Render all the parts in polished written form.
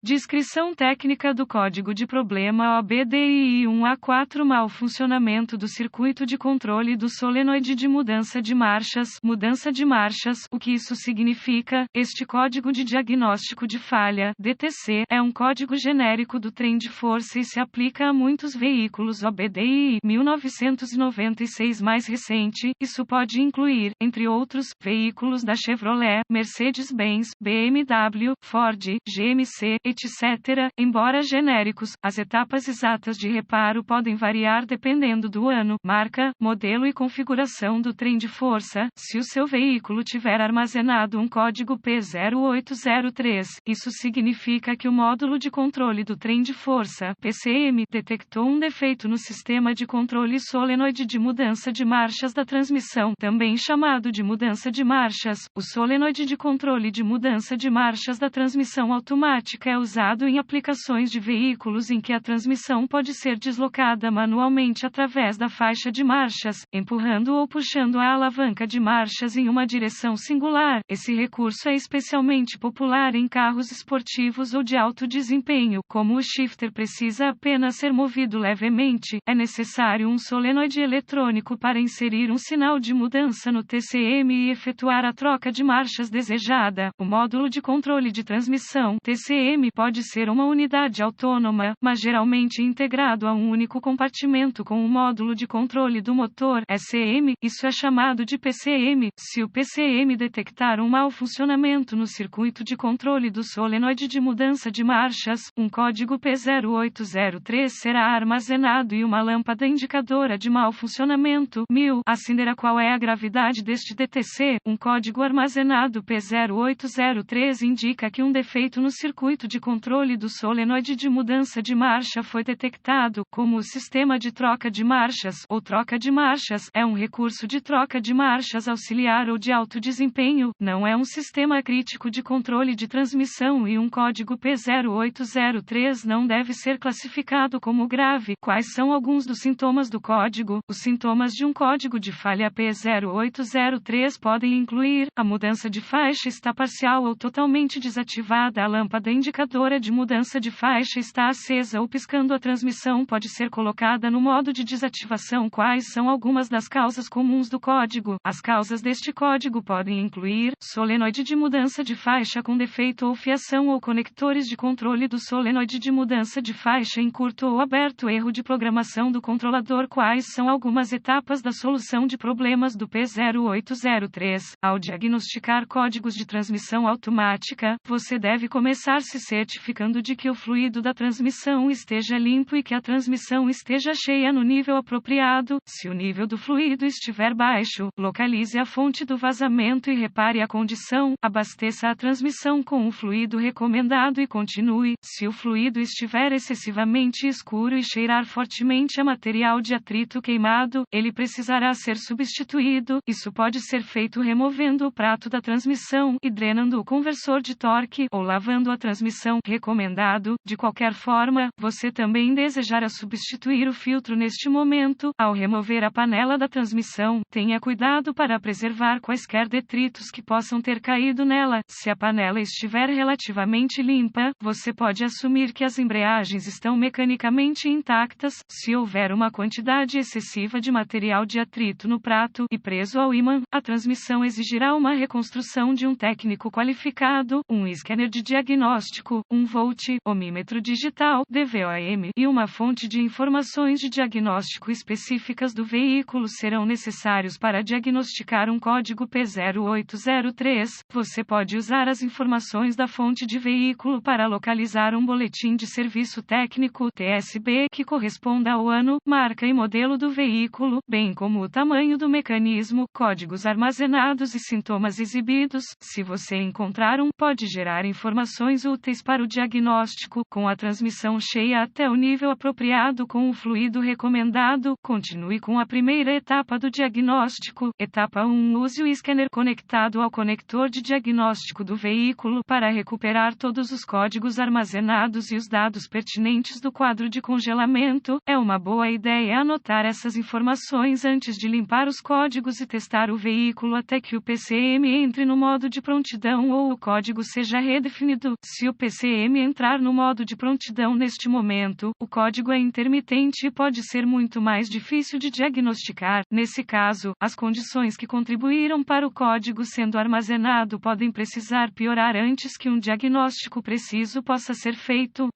Descrição técnica do código de problema OBDII1A4 Mau funcionamento do circuito de controle do solenoide de mudança de marchas. Mudança de marchas. O que isso significa? Este código de diagnóstico de falha, DTC, é um código genérico do trem de força e se aplica a muitos veículos OBDII 1996 mais recente. Isso pode incluir, entre outros, veículos da Chevrolet, Mercedes-Benz, BMW, Ford, GMC, etc. Embora genéricos, as etapas exatas de reparo podem variar dependendo do ano, marca, modelo e configuração do trem de força. Se o seu veículo tiver armazenado um código P0803, isso significa que o módulo de controle do trem de força, PCM, detectou um defeito no sistema de controle solenoide de mudança de marchas da transmissão, também chamado de mudança de marchas. O solenoide de controle de mudança de marchas da transmissão automática é usado em aplicações de veículos em que a transmissão pode ser deslocada manualmente através da faixa de marchas, empurrando ou puxando a alavanca de marchas em uma direção singular. Esse recurso é especialmente popular em carros esportivos ou de alto desempenho. Como o shifter precisa apenas ser movido levemente, é necessário um solenoide eletrônico para inserir um sinal de mudança no TCM e efetuar a troca de marchas desejada. O módulo de controle de transmissão, TCM, pode ser uma unidade autônoma, mas geralmente integrado a um único compartimento com o módulo de controle do motor, SCM. Isso é chamado de PCM. Se o PCM detectar um mau funcionamento no circuito de controle do solenoide de mudança de marchas, um código P0803 será armazenado e uma lâmpada indicadora de mau funcionamento, 1000, acenderá. Qual é a gravidade deste DTC? Um código armazenado P0803 indica que um defeito no circuito de controle do solenoide de mudança de marcha foi detectado. Como o sistema de troca de marchas, ou troca de marchas, é um recurso de troca de marchas auxiliar ou de alto desempenho, não é um sistema crítico de controle de transmissão e um código P0803 não deve ser classificado como grave. Quais são alguns dos sintomas do código? Os sintomas de um código de falha P0803 podem incluir: a mudança de faixa está parcial ou totalmente desativada, a lâmpada indicadora de mudança de faixa está acesa ou piscando, a transmissão pode ser colocada no modo de desativação. Quais são algumas das causas comuns do código? As causas deste código podem incluir: solenoide de mudança de faixa com defeito ou fiação ou conectores de controle do solenoide de mudança de faixa em curto ou aberto, erro de programação do controlador. Quais são algumas etapas da solução de problemas do P0803? Ao diagnosticar códigos de transmissão automática, você deve começar se certificando de que o fluido da transmissão esteja limpo e que a transmissão esteja cheia no nível apropriado. Se o nível do fluido estiver baixo, localize a fonte do vazamento e repare a condição. Abasteça a transmissão com o fluido recomendado e continue. Se o fluido estiver excessivamente escuro e cheirar fortemente a material de atrito queimado, ele precisará ser substituído. Isso pode ser feito removendo o prato da transmissão e drenando o conversor de torque, ou lavando a transmissão. Recomendado. De qualquer forma, você também desejará substituir o filtro neste momento. Ao remover a panela da transmissão, tenha cuidado para preservar quaisquer detritos que possam ter caído nela. Se a panela estiver relativamente limpa, você pode assumir que as embreagens estão mecanicamente intactas. Se houver uma quantidade excessiva de material de atrito no prato e preso ao ímã, a transmissão exigirá uma reconstrução de um técnico qualificado, um scanner de diagnóstico, um volt, ohmímetro digital, DVOM, e uma fonte de informações de diagnóstico específicas do veículo serão necessários para diagnosticar um código P0803. Você pode usar as informações da fonte de veículo para localizar um boletim de serviço técnico, TSB, que corresponda ao ano, marca e modelo do veículo, bem como o tamanho do mecanismo, códigos armazenados e sintomas exibidos. Se você encontrar um, pode gerar informações úteis para o diagnóstico. Com a transmissão cheia até o nível apropriado com o fluido recomendado, continue com a primeira etapa do diagnóstico. Etapa 1. Use o scanner conectado ao conector de diagnóstico do veículo para recuperar todos os códigos armazenados e os dados pertinentes do quadro de congelamento. É uma boa ideia anotar essas informações antes de limpar os códigos e testar o veículo até que o PCM entre no modo de prontidão ou o código seja redefinido. Se o PCM PCM entrar no modo de prontidão neste momento, o código é intermitente e pode ser muito mais difícil de diagnosticar. Nesse caso, as condições que contribuíram para o código sendo armazenado podem precisar piorar antes que um diagnóstico preciso possa ser feito.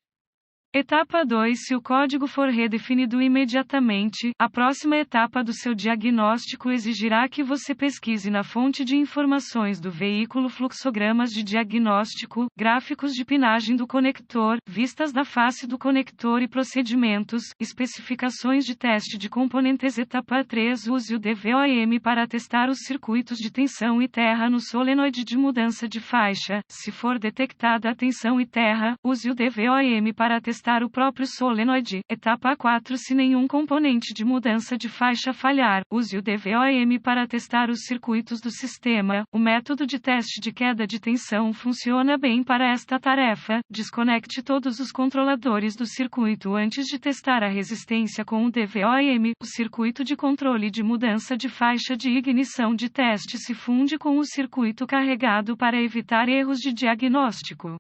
Etapa 2. Se o código for redefinido imediatamente, a próxima etapa do seu diagnóstico exigirá que você pesquise na fonte de informações do veículo fluxogramas de diagnóstico, gráficos de pinagem do conector, vistas da face do conector e procedimentos, especificações de teste de componentes. Etapa 3. Use o DVOM para testar os circuitos de tensão e terra no solenoide de mudança de faixa. Se for detectada a tensão e terra, use o DVOM para testar o próprio solenoide. Etapa 4. Se nenhum componente de mudança de faixa falhar, use o DVOM para testar os circuitos do sistema. O método de teste de queda de tensão funciona bem para esta tarefa. Desconecte todos os controladores do circuito antes de testar a resistência com o DVOM. O circuito de controle de mudança de faixa de ignição de teste se funde com o circuito carregado para evitar erros de diagnóstico.